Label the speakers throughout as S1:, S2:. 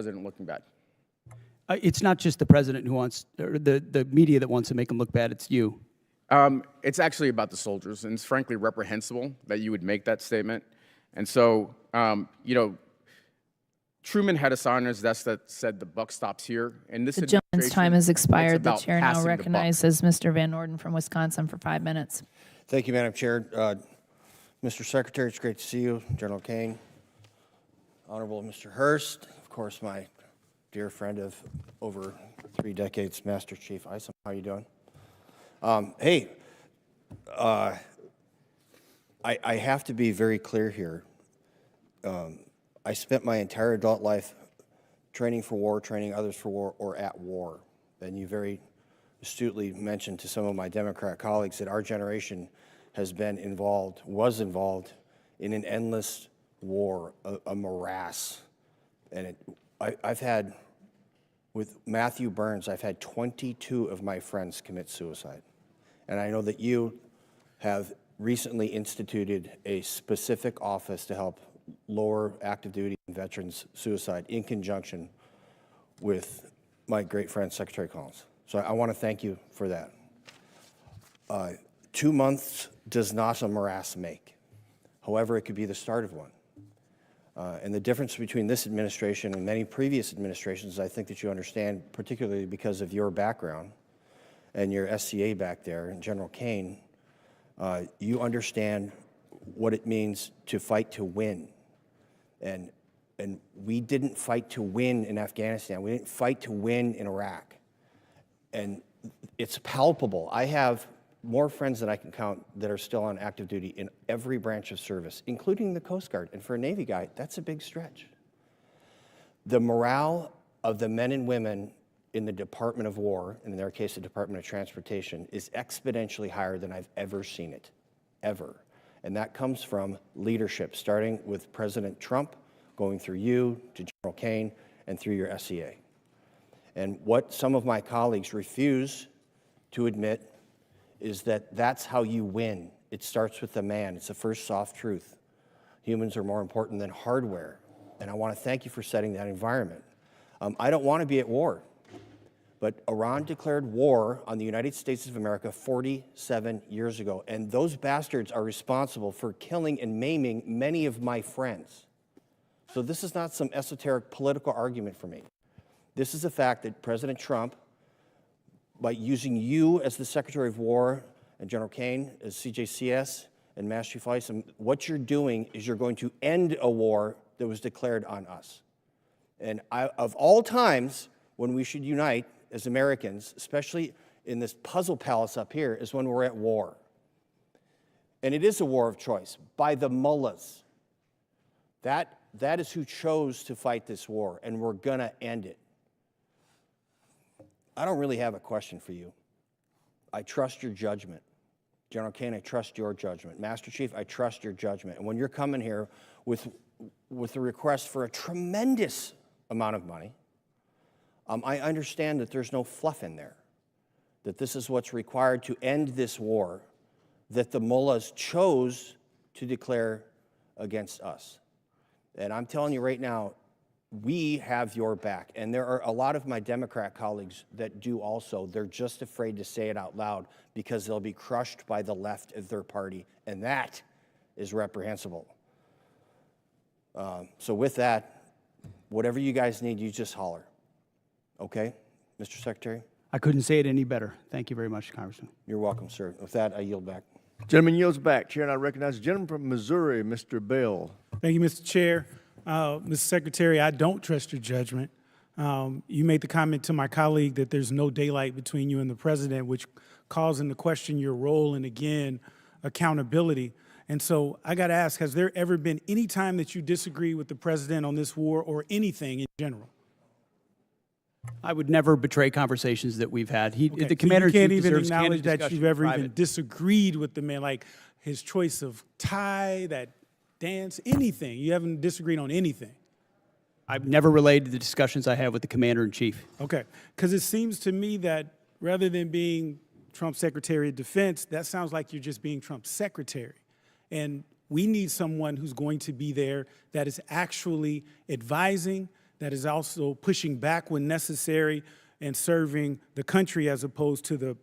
S1: president looking bad?
S2: It's not just the president who wants, or the media that wants to make him look bad. It's you.
S1: It's actually about the soldiers, and it's frankly reprehensible that you would make that statement. And so, you know, Truman had a sign on his desk that said the buck stops here. And this
S3: The gentleman's time has expired. The chair now recognizes Mr. Van Orden from Wisconsin for 5 minutes.
S4: Thank you, Madam Chair. Mr. Secretary, it's great to see you. General Kane, Honorable Mr. Hurst, of course, my dear friend of over 3 decades, Master Chief Isom. How are you doing? Hey, I have to be very clear here. I spent my entire adult life training for war, training others for war, or at war. And you very astutely mentioned to some of my Democrat colleagues that our generation has been involved, was involved in an endless war, a morass. And I've had, with Matthew Burns, I've had 22 of my friends commit suicide. And I know that you have recently instituted a specific office to help lower active duty and veterans suicide in conjunction with my great friend, Secretary Collins. So I want to thank you for that. 2 months does not a morass make. However, it could be the start of one. And the difference between this administration and many previous administrations, I think that you understand, particularly because of your background and your SCA back there, and General Kane, you understand what it means to fight to win. And we didn't fight to win in Afghanistan. We didn't fight to win in Iraq. And it's palpable. I have more friends than I can count that are still on active duty in every branch of service, including the Coast Guard. And for a Navy guy, that's a big stretch. The morale of the men and women in the Department of War, and in their case, the Department of Transportation, is exponentially higher than I've ever seen it, ever. And that comes from leadership, starting with President Trump, going through you, to General Kane, and through your SCA. And what some of my colleagues refuse to admit is that that's how you win. It starts with the man. It's the first soft truth. Humans are more important than hardware. And I want to thank you for setting that environment. I don't want to be at war. But Iran declared war on the United States of America 47 years ago, and those bastards are responsible for killing and maiming many of my friends. So this is not some esoteric political argument for me. This is the fact that President Trump, by using you as the Secretary of War and General Kane as CJCS and Master Chief Isom, what you're doing is you're going to end a war that was declared on us. And of all times when we should unite as Americans, especially in this puzzle palace up here, is when we're at war. And it is a war of choice by the mullahs. That is who chose to fight this war, and we're gonna end it. I don't really have a question for you. I trust your judgment. General Kane, I trust your judgment. Master Chief, I trust your judgment. And when you're coming here with a request for a tremendous amount of money, I understand that there's no fluff in there, that this is what's required to end this war that the mullahs chose to declare against us. And I'm telling you right now, we have your back. And there are a lot of my Democrat colleagues that do also. They're just afraid to say it out loud because they'll be crushed by the left of their party, and that is reprehensible. So with that, whatever you guys need, you just holler. Okay, Mr. Secretary?
S2: I couldn't say it any better. Thank you very much, Congressman.
S4: You're welcome, sir. With that, I yield back.
S5: Gentleman yields back. Chair, and I recognize the gentleman from Missouri, Mr. Bell.
S6: Thank you, Mr. Chair. Mr. Secretary, I don't trust your judgment. You made the comment to my colleague that there's no daylight between you and the president, which calls into question your role and, again, accountability. And so I got to ask, has there ever been any time that you disagree with the president on this war or anything in general?
S2: I would never betray conversations that we've had.
S6: Okay.
S2: The commander
S6: can't
S2: in chief
S6: even
S2: deserves
S6: acknowledge
S2: candid
S6: that you've
S2: discussion
S6: ever
S2: in
S6: even
S2: private.
S6: disagreed with the man, like his choice of tie, that dance, anything. You haven't disagreed on anything.
S2: I've never relayed the discussions I have with the commander in chief.
S6: Okay, because it seems to me that rather than being Trump's Secretary of Defense, that sounds like you're just being Trump's secretary. And we need someone who's going to be there that is actually advising, that is also pushing back when necessary and serving the country as opposed to the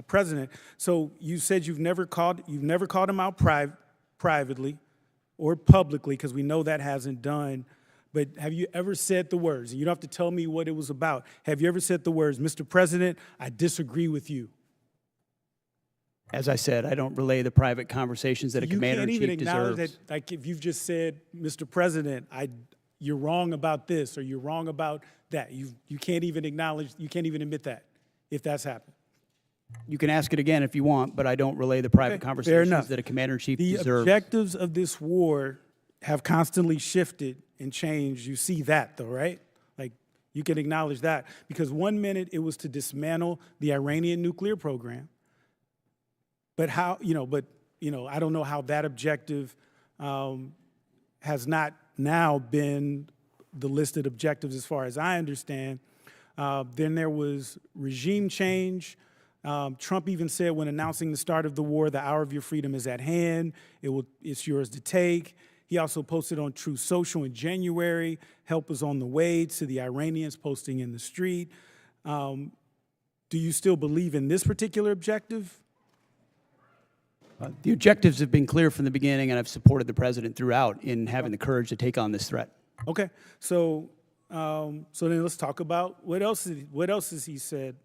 S6: president. So you said you've never called him out privately or publicly, because we know that hasn't done. But have you ever said the words? You don't have to tell me what it was about. Have you ever said the words, "Mr. President, I disagree with you"?
S2: As I said, I don't relay the private conversations that a commander-in-chief
S6: You can't even acknowledge
S2: deserves.
S6: that, like if you've just said, "Mr. President, you're wrong about this," or "You're wrong about that." You can't even acknowledge, you can't even admit that, if that's happened.
S2: You can ask it again if you want, but I don't relay the private
S6: Okay, fair
S2: conversations
S6: enough.
S2: that a commander-in-chief
S6: The
S2: deserves.
S6: objectives of this war have constantly shifted and changed. You see that, though, right? Like, you can acknowledge that. Because 1 minute it was to dismantle the Iranian nuclear program. But I don't know how that objective has not now been the listed objectives as far as I understand. Then there was regime change. Trump even said when announcing the start of the war, the hour of your freedom is at hand. It's yours to take. He also posted on Truth Social in January, help is on the way, to the Iranians posting in the street. Do you still believe in this particular objective?
S2: The objectives have been clear from the beginning, and I've supported the president throughout in having the courage to take on this threat.
S6: Okay, so then let's talk about what else has he said.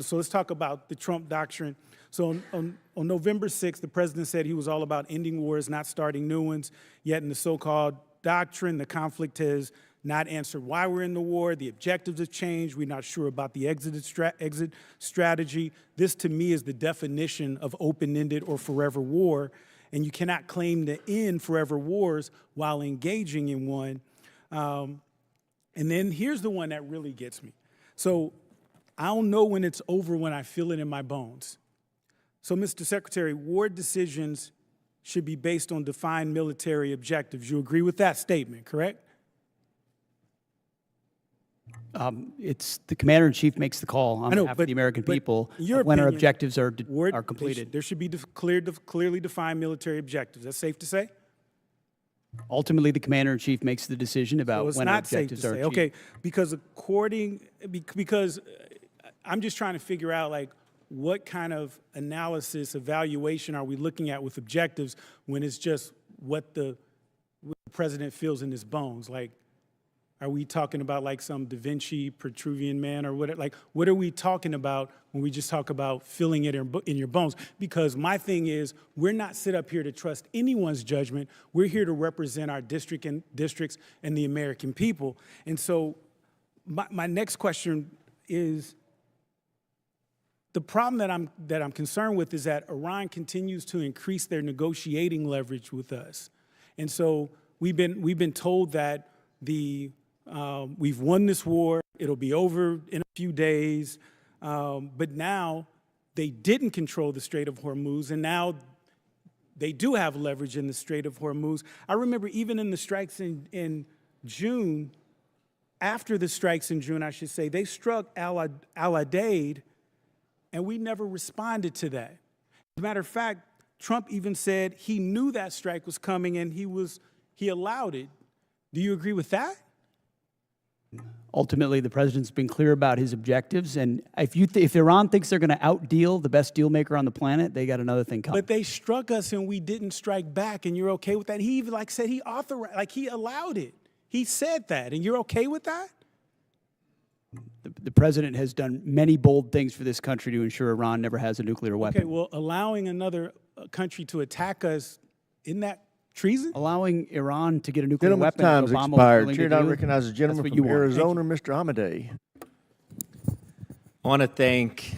S6: So let's talk about the Trump doctrine. So on November 6th, the president said he was all about ending wars, not starting new ones. Yet in the so-called doctrine, the conflict has not answered why we're in the war. The objectives have changed. We're not sure about the exit strategy. This, to me, is the definition of open-ended or forever war. And you cannot claim to end forever wars while engaging in one. And then here's the one that really gets me. So I don't know when it's over when I feel it in my bones. So, Mr. Secretary, war decisions should be based on defined military objectives. You agree with that statement, correct?
S2: It's the commander-in-chief makes the call on behalf of the American people when our objectives are completed.
S6: There should be clearly defined military objectives. That's safe to say?
S2: Ultimately, the commander-in-chief makes the decision about when our objectives are achieved.
S6: Okay, because because I'm just trying to figure out, like, what kind of analysis, evaluation are we looking at with objectives when it's just what the president feels in his bones? Like, are we talking about like some Da Vinci Petruvian man or what? Like, what are we talking about when we just talk about feeling it in your bones? Because my thing is, we're not set up here to trust anyone's judgment. We're here to represent our districts and the American people. And so my next question is, the problem that I'm concerned with is that Iran continues to increase their negotiating leverage with us. And so we've been told that we've won this war, it'll be over in a few days, but now they didn't control the Strait of Hormuz, and now they do have leverage in the Strait of Hormuz. I remember even in the strikes in June, after the strikes in June, I should say, they struck Al-Udeid, and we never responded to that. As a matter of fact, Trump even said he knew that strike was coming and he allowed it. Do you agree with that?
S2: Ultimately, the president's been clear about his objectives, and if Iran thinks they're going to outdeal the best deal maker on the planet, they got another thing coming.
S6: But they struck us and we didn't strike back, and you're okay with that? He even said he authorized, he allowed it. He said that, and you're okay with that?
S2: The president has done many bold things for this country to ensure Iran never has a nuclear weapon.
S6: Okay, well, allowing another country to attack us, isn't that treason?
S2: Allowing Iran to get a nuclear
S5: Gentleman's
S2: weapon,
S5: time's
S2: Obama was
S5: expired.
S2: willing
S5: Chair
S2: to
S5: now
S2: do,
S5: recognizes the gentleman
S2: that's what
S5: from
S2: you want.
S5: Arizona, Mr. Amadei.
S7: I want to thank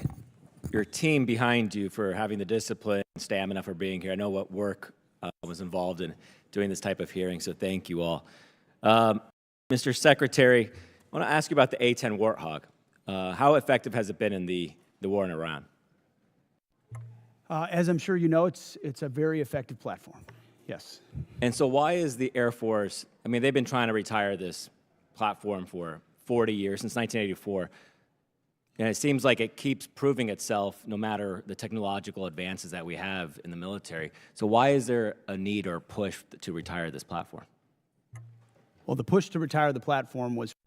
S7: your team behind you for having the discipline and stamina for being here. I know what work was involved in doing this type of hearing, so thank you all. Mr. Secretary, I want to ask you about the A-10 Warthog. How effective has it been in the war in Iran?
S2: As I'm sure you know, it's a very effective platform. Yes.
S7: And so why is the Air Force, I mean, they've been trying to retire this platform for 40 years, since 1984. And it seems like it keeps proving itself no matter the technological advances that we have in the military. So why is there a need or push to retire this platform?
S2: Well, the push to retire the platform was for